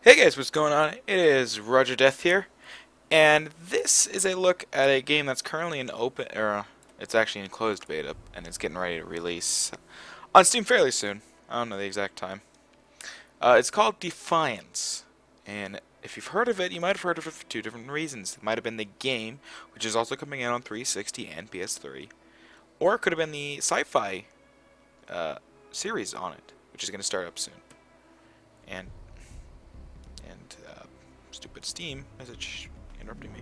Hey guys, what's going on? It is RogerDeath here, and this is a look at a game that's currently in open, it's actually in closed beta, and it's getting ready to release on Steam fairly soon. I don't know the exact time. It's called Defiance, and if you've heard of it, you might have heard of it for two different reasons. It might have been the game, which is also coming out on 360 and PS3, or it could have been the sci-fi series on it, which is going to start up soon. And stupid Steam message interrupting me.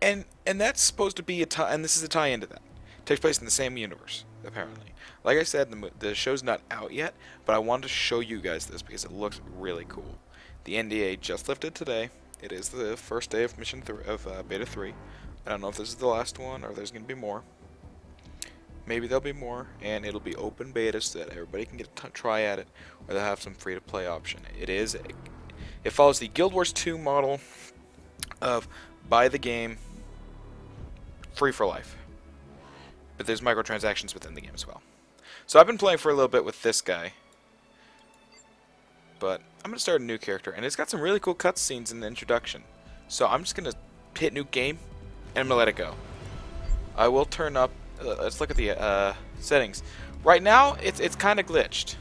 And that's supposed to be and this is a tie into that. It takes place in the same universe, apparently. Like I said, the show's not out yet, but I wanted to show you guys this because it looks really cool. The NDA just lifted today. It is the first day of Beta 3. I don't know if this is the last one or there's going to be more. Maybe there'll be more, and it'll be open beta so that everybody can get a try at it, or they'll have some free-to-play option. It follows the Guild Wars 2 model of buy the game, free for life. But there's microtransactions within the game as well. So I've been playing for a little bit with this guy, but I'm going to start a new character, and it's got some really cool cutscenes in the introduction. So I'm just going to hit new game, and I'm going to let it go. I will turn up, let's look at the settings. Right now, it's kind of glitched.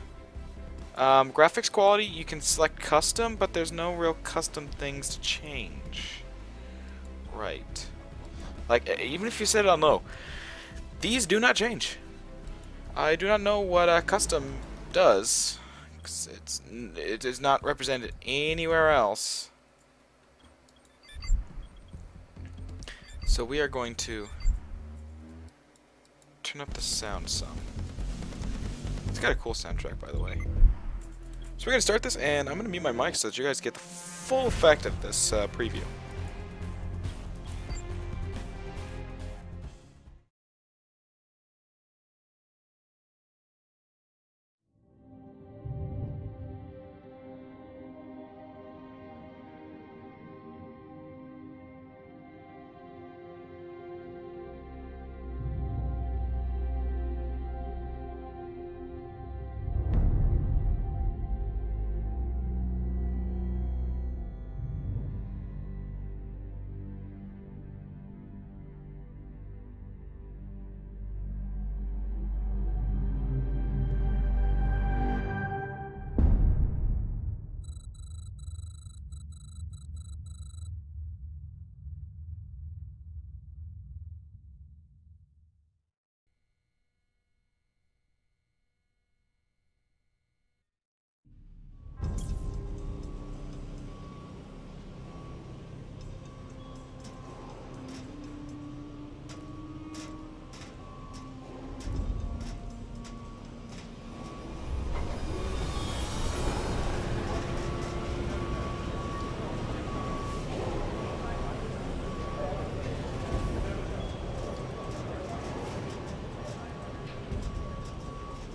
Graphics quality, you can select custom, but there's no real custom things to change. Right. Like, even if you set it on low, these do not change. I do not know what custom does, because it is not represented anywhere else. So we are going to turn up the sound some. It's got a cool soundtrack, by the way. So we're going to start this, and I'm going to mute my mic so that you guys get the full effect of this preview.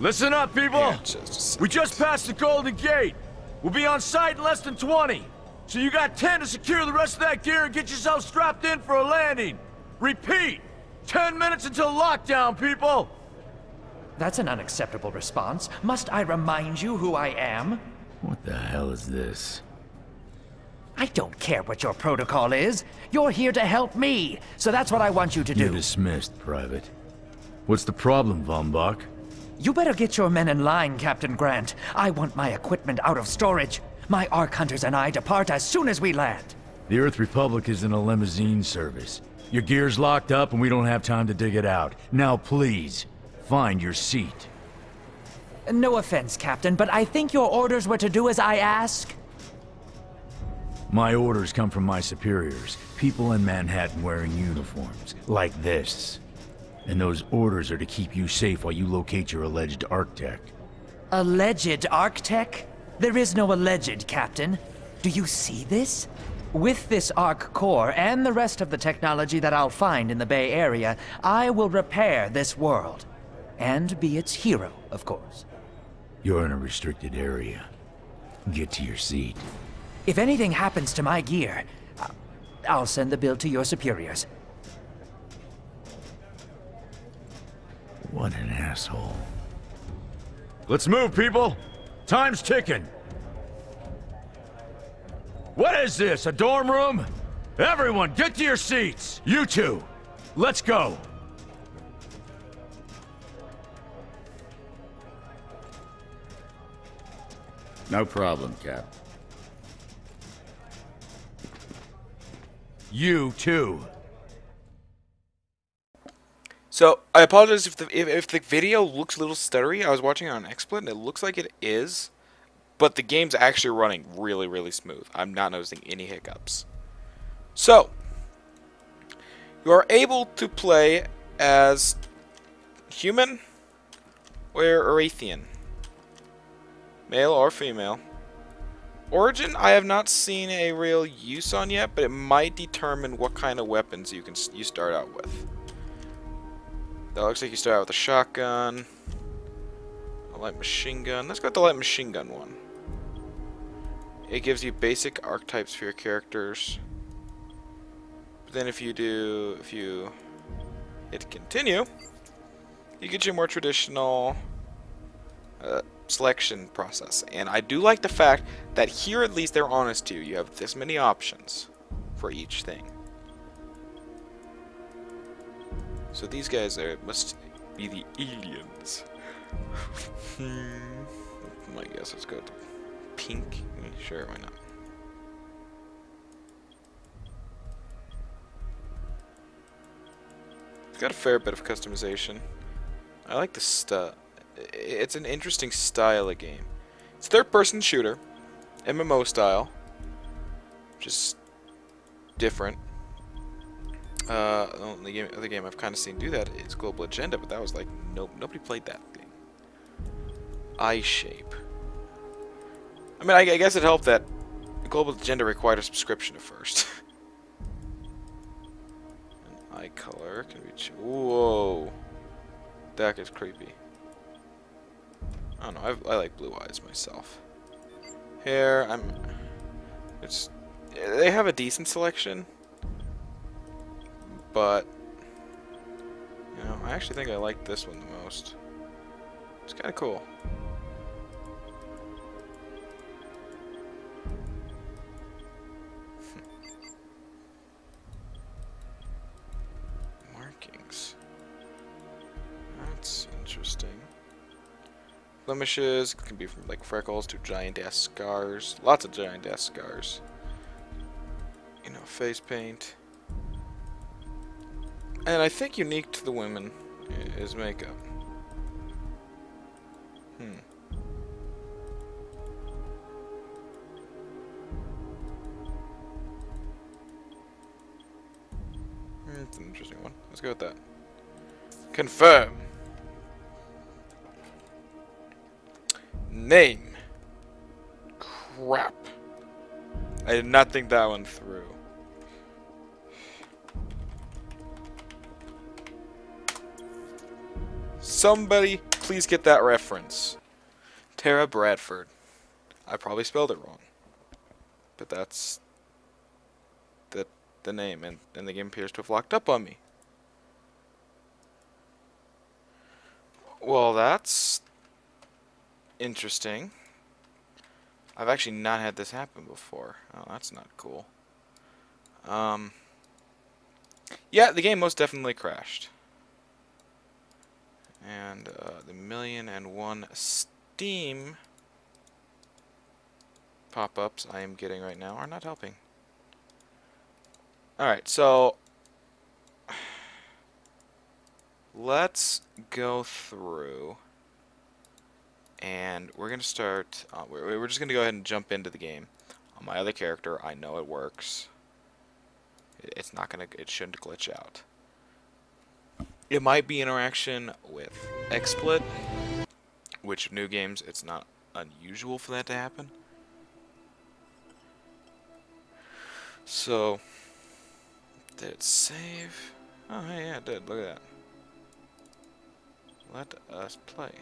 Listen up, people! Yeah, we just passed the Golden Gate. We'll be on site in less than 20. So you got 10 to secure the rest of that gear and get yourself strapped in for a landing. Repeat! 10 minutes until lockdown, people! That's an unacceptable response. Must I remind you who I am? What the hell is this? I don't care what your protocol is. You're here to help me, so that's what I want you to You're do. dismissed, Private. What's the problem, Von Bach? You better get your men in line, Captain Grant. I want my equipment out of storage. My Ark Hunters and I depart as soon as we land. The Earth Republic is in a limousine service. Your gear's locked up and we don't have time to dig it out. Now please, find your seat. No offense, Captain, but I think your orders were to do as I ask. My orders come from my superiors. People in Manhattan wearing uniforms, like this. And those orders are to keep you safe while you locate your alleged Arctech. Alleged Arctech? There is no alleged, Captain. Do you see this? With this Ark core and the rest of the technology that I'll find in the Bay Area, I will repair this world. And be its hero, of course. You're in a restricted area. Get to your seat. If anything happens to my gear, I'll send the bill to your superiors. What an asshole. Let's move, people! Time's ticking! What is this, a dorm room? Everyone, get to your seats! You two, let's go! No problem, Cap. You too. So, I apologize if the video looks a little stuttery. I was watching it on XSplit, and it looks like it is, but the game's actually running really, really smooth. I'm not noticing any hiccups. So, you are able to play as human or Erathian, male or female. Origin, I have not seen a real use on yet, but it might determine what kind of weapons you start out with. That looks like you start out with a shotgun, a light machine gun. Let's go with the light machine gun one. It gives you basic archetypes for your characters. But then if you hit continue, you get your more traditional selection process. And I do like the fact that here at least they're honest to you. You have this many options for each thing. So these guys must be the aliens. I guess let's go to pink. Sure, why not? It's got a fair bit of customization. I like the stuff. It's an interesting style of game. It's third-person shooter, MMO style, which is different. The only other game I've kind of seen do that is Global Agenda, but that was like nobody played that game. Eye shape. I mean, I guess it helped that Global Agenda required a subscription at first. An eye color can be. Whoa, that is creepy. I don't know. I like blue eyes myself. Hair, they have a decent selection. But, you know, I actually think I like this one the most. It's kind of cool. Markings. That's interesting. Blemishes can be from like freckles to giant-ass scars. Lots of giant-ass scars. You know, face paint. And I think unique to the women is makeup. It's an interesting one. Let's go with that. Confirm. Name. Crap. I did not think that one through. Somebody, please get that reference. Tara Bradford. I probably spelled it wrong. But that's the name, and the game appears to have locked up on me. Well, that's interesting. I've actually not had this happen before. Oh, that's not cool. Yeah, the game most definitely crashed. And the 1,000,001 Steam pop-ups I am getting right now are not helping. Alright, so let's go through, and we're going to start, we're just going to go ahead and jump into the game. On my other character, I know it works. It's not going to, it shouldn't glitch out. It might be interaction with XSplit, which new games, it's not unusual for that to happen. So, did it save? Oh, hey, yeah, it did. Look at that. Let us play.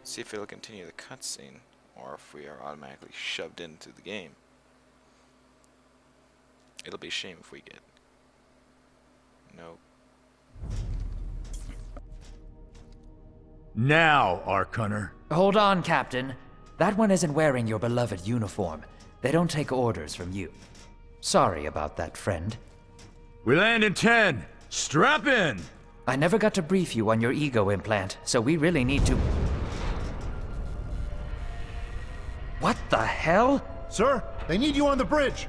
See if it'll continue the cutscene, or if we are automatically shoved into the game. It'll be a shame if we get. Nope. Now, Arc Hunter. Hold on, Captain. That one isn't wearing your beloved uniform. They don't take orders from you. Sorry about that, friend. We land in 10. Strap in! I never got to brief you on your ego implant, so we really need to... What the hell? Sir, they need you on the bridge.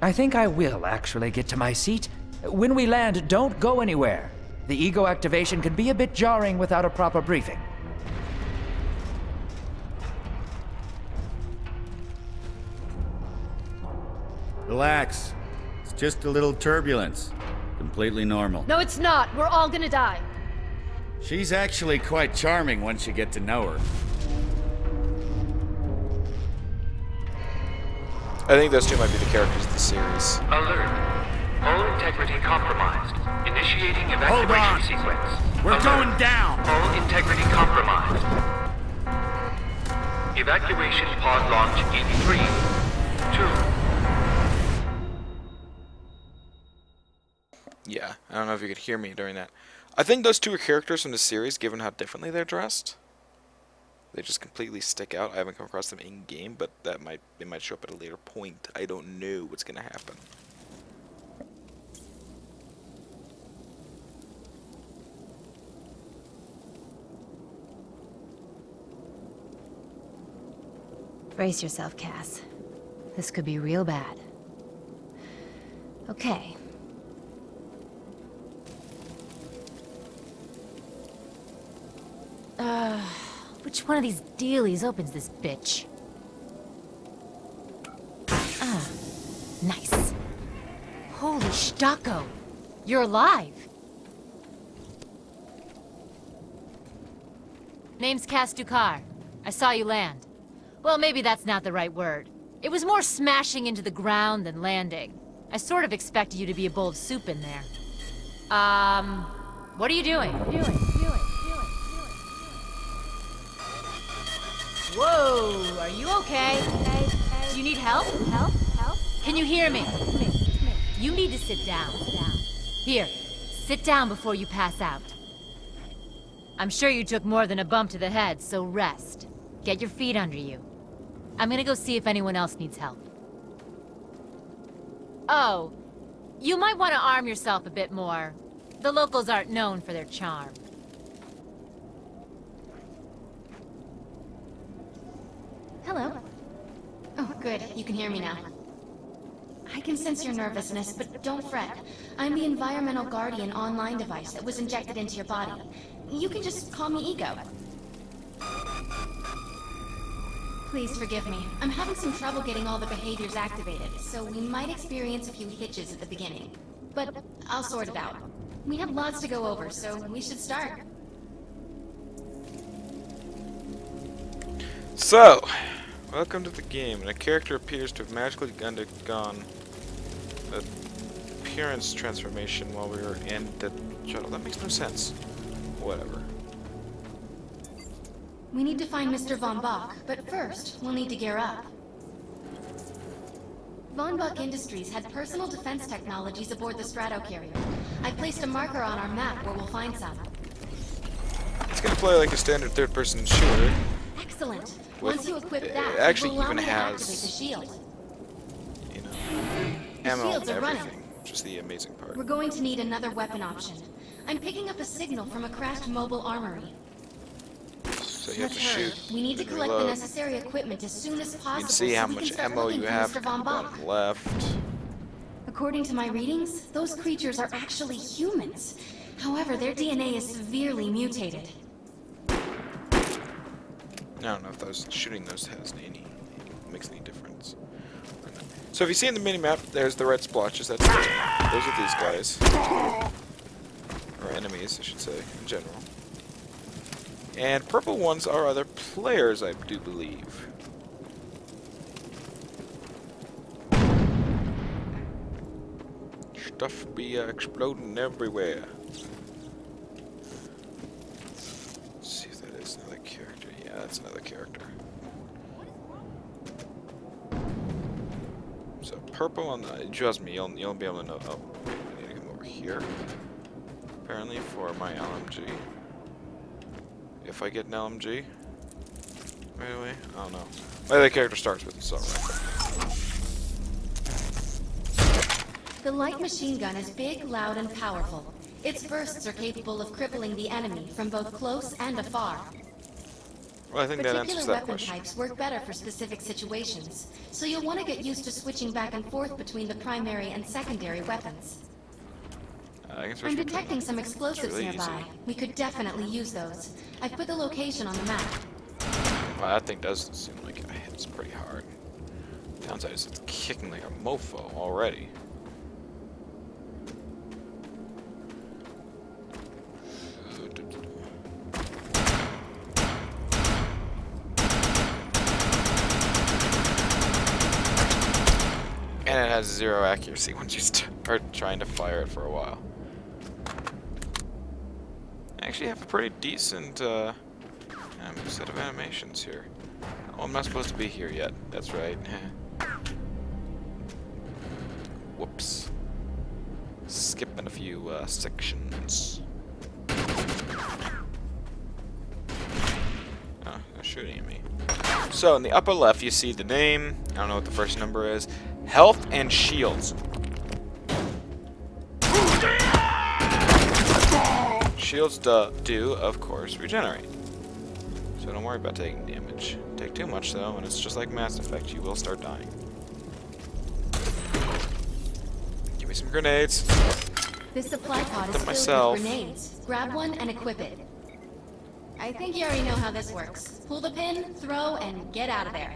I think I will actually get to my seat. When we land, don't go anywhere. The ego activation can be a bit jarring without a proper briefing. Relax. It's just a little turbulence. Completely normal. No, it's not. We're all gonna die. She's actually quite charming once you get to know her. I think those two might be the characters of the series. Alert. All integrity compromised. Initiating Hold evacuation on. sequence. We're Alert. going down. All integrity compromised. Evacuation pod launch in 3, 2. Yeah, I don't know if you could hear me during that. I think those two are characters from the series, given how differently they're dressed. They just completely stick out. I haven't come across them in game, but they might show up at a later point. I don't know what's gonna happen. Brace yourself, Cass. This could be real bad. Okay. Which one of these dealies opens this bitch? Ah, nice. Holy Stocko! You're alive! Name's Cass Dukar. I saw you land. Well, maybe that's not the right word. It was more smashing into the ground than landing. I sort of expected you to be a bowl of soup in there. What are you doing? Whoa, are you okay? Do you need help? Help? Can you hear me? You need to sit down. Here, sit down before you pass out. I'm sure you took more than a bump to the head, so rest. Get your feet under you. I'm gonna go see if anyone else needs help. Oh, you might want to arm yourself a bit more. The locals aren't known for their charm. Hello. Oh, good. You can hear me now. I can sense your nervousness, but don't fret. I'm the Environmental Guardian online device that was injected into your body. You can just call me Ego. Please forgive me. I'm having some trouble getting all the behaviors activated, so we might experience a few hitches at the beginning. But I'll sort it out. We have lots to go over, so we should start. So, welcome to the game, and a character appears to have magically undergone appearance transformation while we were in the shuttle. That makes no sense. Whatever. We need to find Mr. Von Bach, but first, we'll need to gear up. Von Bach Industries had personal defense technologies aboard the Stratocarrier. I placed a marker on our map where we'll find some. It's gonna play like a standard third-person shooter. Excellent. With, Once you equip that, it actually it will allow even me to activate the has, shield. you know, The ammo shields and are running. everything, which is the amazing part. We're going to need another weapon option. I'm picking up a signal from a crashed mobile armory. So you have to With her, shoot. we need to and collect the reload. necessary equipment as soon as possible. You can see how so we much can start ammo looking you for have Mr. Von Bach. bottom left. According to my readings, those creatures are actually humans. However, their DNA is severely mutated. I don't know if those shooting those makes any difference. So if you see in the minimap, there's the red splotches. Those are these guys, or enemies, I should say, in general. And purple ones are other players, I do believe. Stuff be exploding everywhere. Let's see if that is another character. Yeah, that's another character. So purple on the, trust me, you'll be able to know. Oh, I need to come over here. Apparently for my LMG. If I get an LMG. right away? I don't know. Maybe the character starts with assault rifle. The light machine gun is big, loud, and powerful. Its bursts are capable of crippling the enemy from both close and afar. Well, I think that answers Particular that weapon question. types work better for specific situations, so you'll want to get used to switching back and forth between the primary and secondary weapons. I can switch I'm between detecting them. some explosives really nearby. easy. We could definitely use those. I've put the location on the map. Well, that thing does seem like it hits pretty hard. Downside is it's kicking like a mofo already. And it has 0 accuracy once you start trying to fire it for a while. I actually have a pretty decent set of animations here. Oh, I'm not supposed to be here yet. That's right. Whoops. Skipping a few sections. Oh, they're shooting at me. So in the upper left, you see the name. I don't know what the first number is. Health and shields. Shields do, of course, regenerate. So don't worry about taking damage. Take too much though, and it's just like Mass Effect, you will start dying. Give me some grenades. This supply pod is Them filled myself. with grenades. Grab one and equip it. I think you already know how this works. Pull the pin, throw, and get out of there.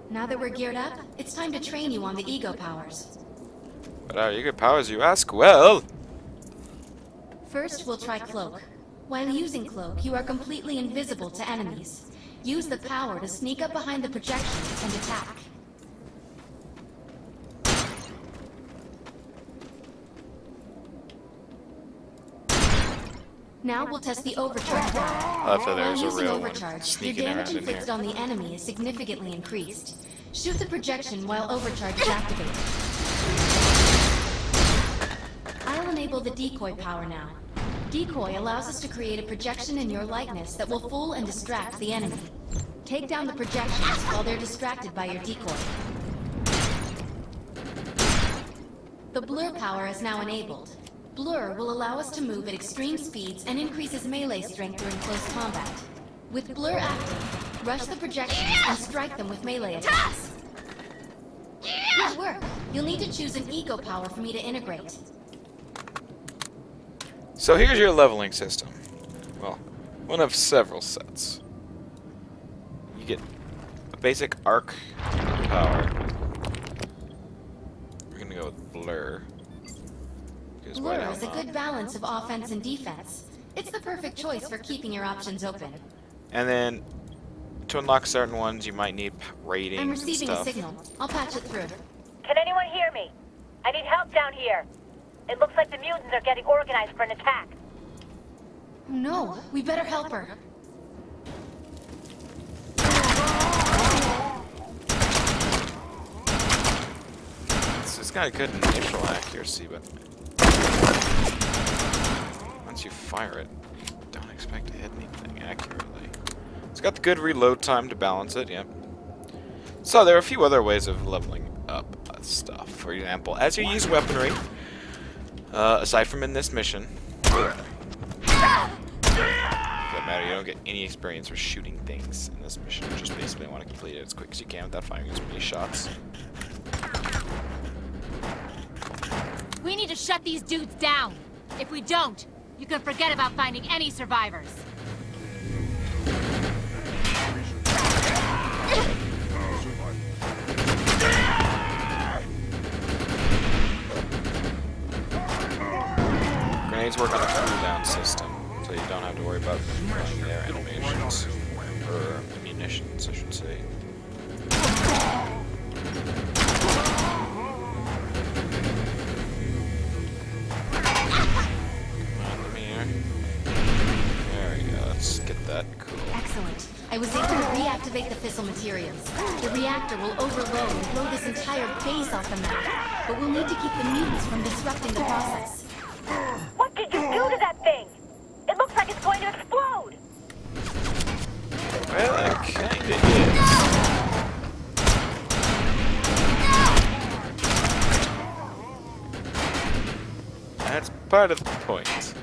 Now that we're geared up, it's time to train you on the ego powers. What are ego powers, you ask? Well, First, we'll try Cloak. While using Cloak, you are completely invisible to enemies. Use the power to sneak up behind the projections and attack. Now we'll test the overcharge power. after there's a While using real one overcharge, your sneaking damage around in here. inflicted on the enemy is significantly increased. Shoot the projection while overcharge is activated. I'll enable the decoy power now. Decoy allows us to create a projection in your likeness that will fool and distract the enemy. Take down the projections while they're distracted by your decoy. The blur power is now enabled. Blur will allow us to move at extreme speeds and increases melee strength during close combat. With Blur active, rush the projections and strike them with melee attacks. Good work. You'll need to choose an ego power for me to integrate. So here's your leveling system. Well, one of several sets. You get a basic arc power. We're gonna go with Blur. Because why the Blur hell is a not? good balance of offense and defense. It's the perfect choice for keeping your options open. And then to unlock certain ones, you might need ratings I'm and receiving a stuff. signal. I'll patch it through. Can anyone hear me? I need help down here. It looks like the mutants are getting organized for an attack. No, we better help her. It's got a good initial accuracy, but once you fire it, don't expect to hit anything accurately. It's got the good reload time to balance it, yep. So there are a few other ways of leveling up stuff. For example, as you use weaponry, aside from in this mission, doesn't matter, you don't get any experience for shooting things in this mission. You just basically want to complete it as quick as you can without firing as many shots. We need to shut these dudes down. If we don't, you can forget about finding any survivors. Grenades work on a cooldown system, so you don't have to worry about running their animations. Or munitions, I should say. There we go, let's get that cool. Excellent. I was able to reactivate the fissile materials. The reactor will overload and blow this entire base off the map. But we'll need to keep the mutants from disrupting the process. What did you do to that thing? It looks like it's going to explode. Well, I kinda is. That's part of the point.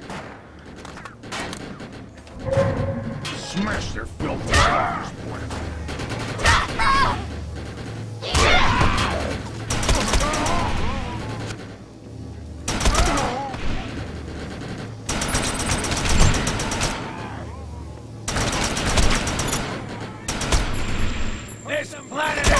Smash their filthy eyes, boy. This planet is...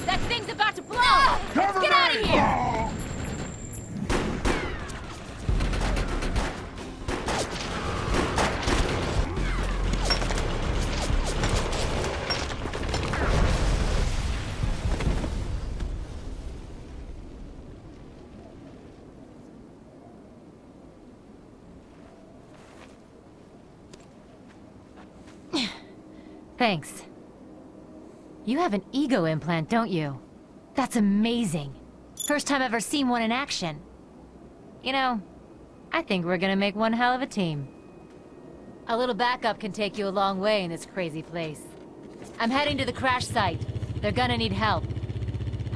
That thing's about to blow! Let's get out of here! Thanks. You have an ego implant, don't you? That's amazing. First time I've ever seen one in action. You know, I think we're gonna make one hell of a team. A little backup can take you a long way in this crazy place. I'm heading to the crash site. They're gonna need help.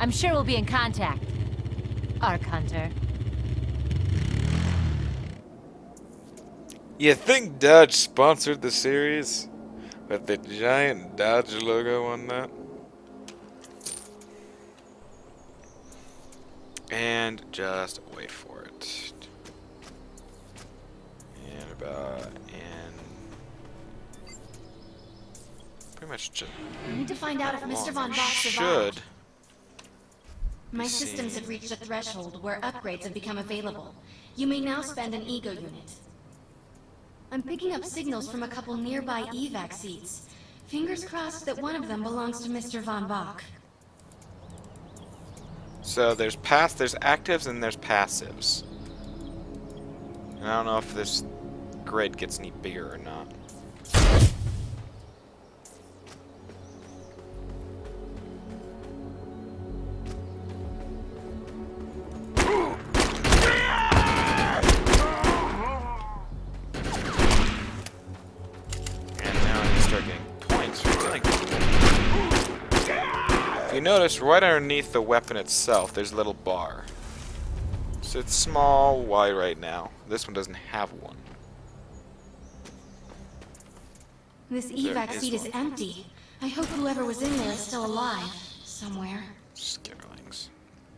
I'm sure we'll be in contact. Ark Hunter. You think Dodge sponsored the series? With the giant Dodge logo on that? And just wait for it. And pretty much just... I need to find out if Mr. Von Bach survived. Should. My systems have reached a threshold where upgrades have become available. You may now spend an ego unit. I'm picking up signals from a couple nearby evac seats. Fingers crossed that one of them belongs to Mr. Von Bach. So there's actives and there's passives. And I don't know if this grid gets any bigger or not. If you notice, right underneath the weapon itself, there's a little bar. So it's small, wide right now. This one doesn't have one. This evac seat is empty. I hope whoever was in there is still alive. Somewhere. Skitterlings.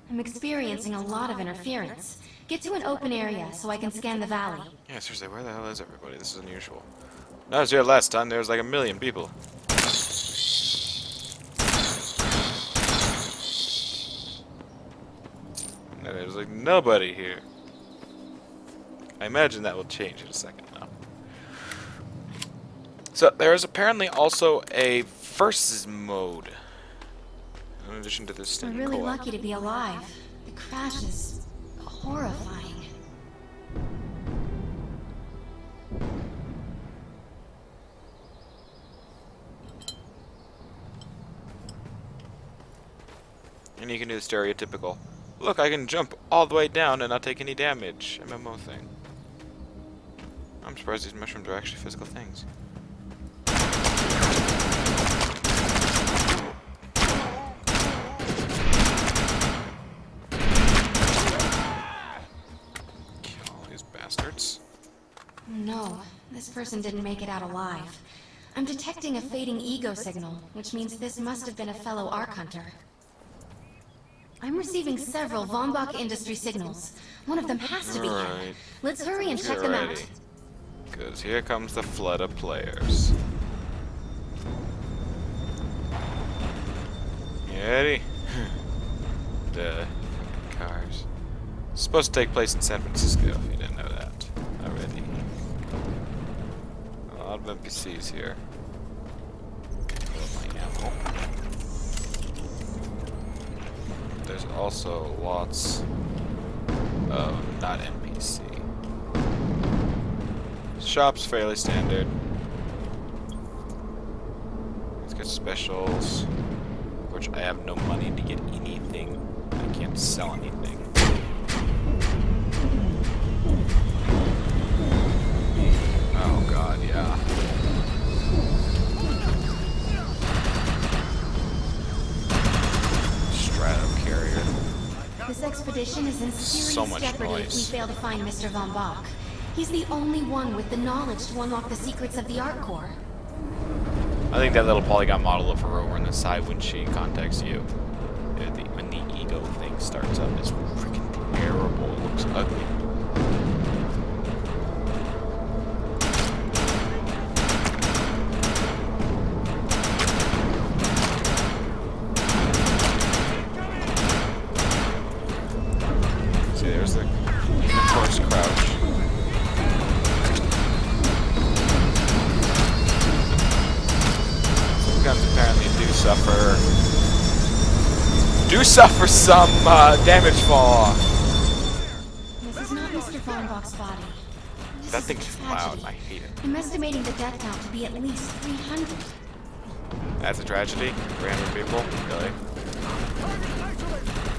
I'm experiencing a lot of interference. Get to an open area so I can scan the valley. Yeah, seriously, where the hell is everybody? This is unusual. When I was here last time, there was like 1 million people. And there's like nobody here. I imagine that will change in a second now. So there is apparently also a versus mode. In addition to this We're thing. really lucky to be alive. The crash is horrifying. And you can do the stereotypical, look, I can jump all the way down and not take any damage MMO thing. I'm surprised these mushrooms are actually physical things. Kill all these bastards. No, this person didn't make it out alive. I'm detecting a fading ego signal, which means this must have been a fellow Ark Hunter. I'm receiving several Von Bach industry signals. One of them has to be here. Let's hurry and check them out. Because here comes the flood of players. You ready? The cars. It's supposed to take place in San Francisco, if you didn't know that already. A lot of NPCs here. My ammo. There's also lots of not NPC. Shop's fairly standard. get specials. Which I have no money to get anything. I can't sell anything. Oh god, yeah. Strato carrier. This expedition is in serious So much jeopardy if we noise. fail to find Mr. Von Bach. He's the only one with the knowledge to unlock the secrets of the Art Core. I think that little polygon model of her over on the side when she contacts you, when the ego thing starts up, is freaking terrible. It looks ugly. See, there's the horse crouch. Guns apparently do suffer some damage fall. This is not Mr. Von Bach's body. This That is thing's a loud. tragedy. I hate it. I'm estimating the death count to be at least 300. That's a tragedy. 300 people. Really?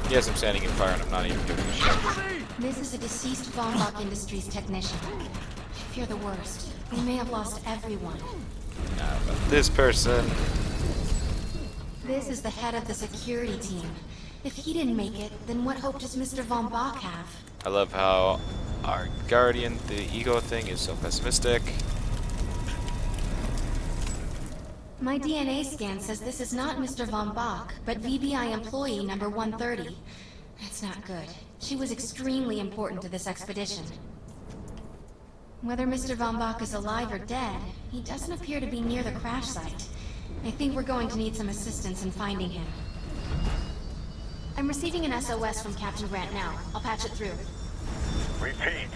Yes, I'm standing in fire and I'm not even giving a shit. This is a deceased Von Bach Industries technician. I fear the worst. We may have lost everyone. Nah, but this person. This is the head of the security team. If he didn't make it, then what hope does Mr. Von Bach have? I love how our guardian, the ego thing, is so pessimistic. My DNA scan says this is not Mr. Von Bach, but VBI employee number 130. That's not good. She was extremely important to this expedition. Whether Mr. Von Bach is alive or dead, he doesn't appear to be near the crash site. I think we're going to need some assistance in finding him. I'm receiving an SOS from Captain Grant now. I'll patch it through. Repeat.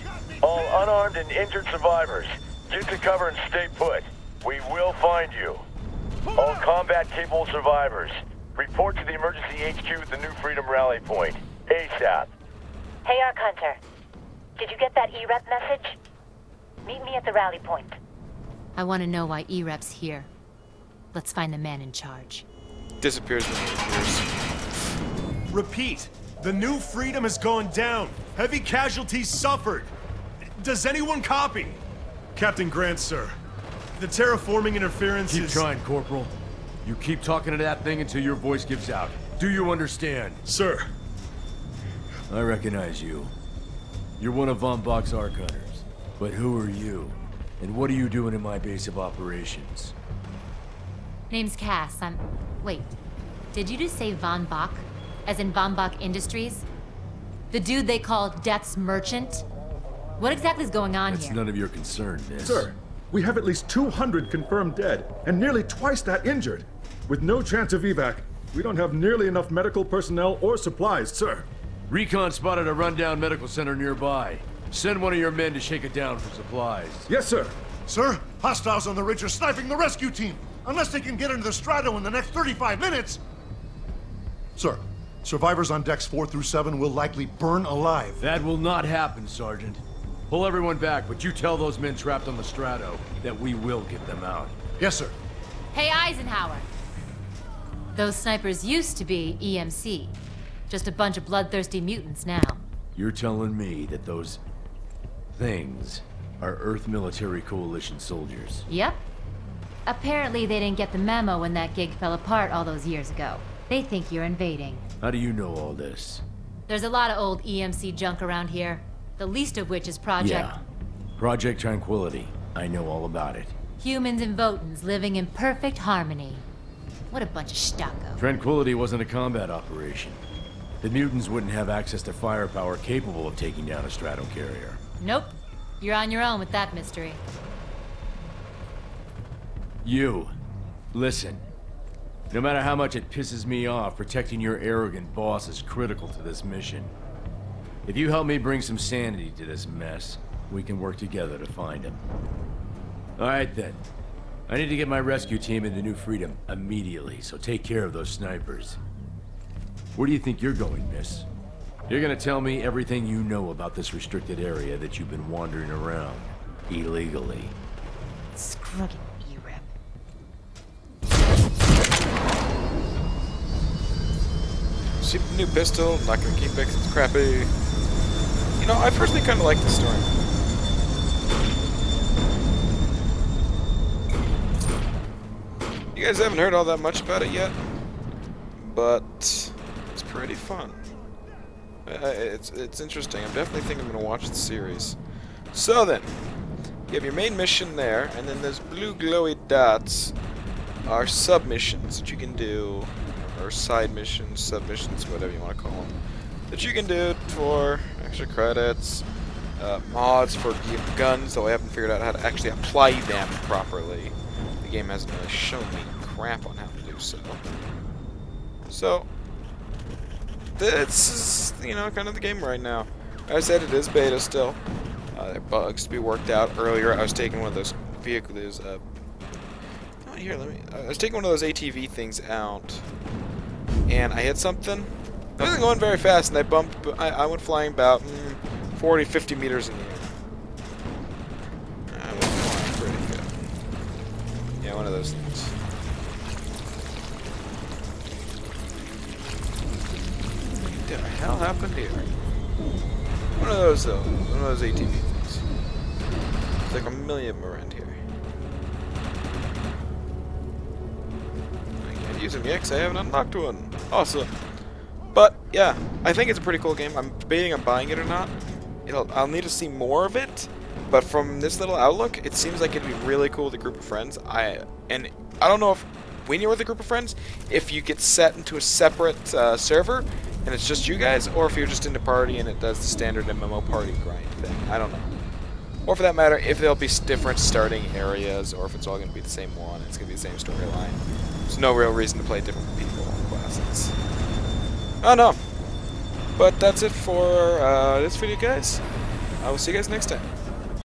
All unarmed and injured survivors, get to cover and stay put. We will find you. All combat-capable survivors, report to the emergency HQ at the New Freedom Rally Point. ASAP. Hey, Arc Hunter. Did you get that E-Rep message? Meet me at the rally point. I want to know why E-Rep's here. Let's find the man in charge. Disappears when he appears. Repeat. The New Freedom has gone down. Heavy casualties suffered. Does anyone copy? Captain Grant, sir. The terraforming interference Keep is... trying, Corporal. You keep talking to that thing until your voice gives out. Do you understand? Sir. I recognize you. You're one of Von Bach's Arc Hunters. But who are you? And what are you doing in my base of operations? Name's Cass. Wait. Did you just say Von Bach? As in Von Bach Industries? The dude they call Death's Merchant? What exactly is going on That's here? none of your concern, miss. Sir, we have at least 200 confirmed dead, and nearly twice that injured. With no chance of evac, we don't have nearly enough medical personnel or supplies, sir. Recon spotted a rundown medical center nearby. Send one of your men to shake it down for supplies. Yes, sir. Sir, hostiles on the ridge are sniping the rescue team. Unless they can get into the Strato in the next 35 minutes. Sir, survivors on decks 4 through 7 will likely burn alive. That will not happen, Sergeant. Pull everyone back, but you tell those men trapped on the Strato that we will get them out. Yes, sir. Hey, Eisenhower. Those snipers used to be EMC. Just a bunch of bloodthirsty mutants now. You're telling me that those things are Earth Military Coalition soldiers? Yep. Apparently they didn't get the memo when that gig fell apart all those years ago. They think you're invading. How do you know all this? There's a lot of old EMC junk around here. The least of which is Project... Yeah. Project Tranquility. I know all about it. Humans and Votans living in perfect harmony. What a bunch of stucco. Tranquility wasn't a combat operation. The mutants wouldn't have access to firepower capable of taking down a strato carrier. Nope. You're on your own with that mystery. You. Listen. No matter how much it pisses me off, protecting your arrogant boss is critical to this mission. If you help me bring some sanity to this mess, we can work together to find him. Alright then. I need to get my rescue team into New Freedom immediately, so take care of those snipers. Where do you think you're going, miss? You're gonna tell me everything you know about this restricted area that you've been wandering around illegally. Screw it, E-Rep. see the new pistol. I'm not gonna keep it 'cause it's crappy. You know, I personally kind of like the story. You guys haven't heard all that much about it yet, but it's pretty fun. It's interesting. I'm definitely thinking I'm gonna watch the series. So then, you have your main mission there, and then those blue glowy dots are submissions that you can do, or side missions, submissions, whatever you want to call them, that you can do for extra credits, mods for guns, though I haven't figured out how to actually apply them properly. The game hasn't really shown me crap on how to do so. So, this is, you know, kind of the game right now. As I said, it is beta still. There are bugs to be worked out. Earlier, I was taking one of those vehicles, I was taking one of those ATV things out, and I hit something. I wasn't going very fast, and I went flying about 40, 50 meters in the air. I went flying pretty good. Yeah, one of those things. What the hell happened here? One of those ATV things. There's like a million of them around here. I can't use them yet because I haven't unlocked one. Awesome. But yeah, I think it's a pretty cool game. I'm debating on buying it or not. I'll need to see more of it. But from this little outlook, it seems like it'd be really cool with a group of friends. I don't know if when you're with a group of friends, if you get set into a separate server and it's just you guys, or if you're just in the party and it does the standard MMO party grind thing. I don't know. Or for that matter, if there'll be different starting areas, or if it's all going to be the same one, it's going to be the same storyline. There's no real reason to play different people and classes. I don't know. But that's it for this video, guys. I will see you guys next time.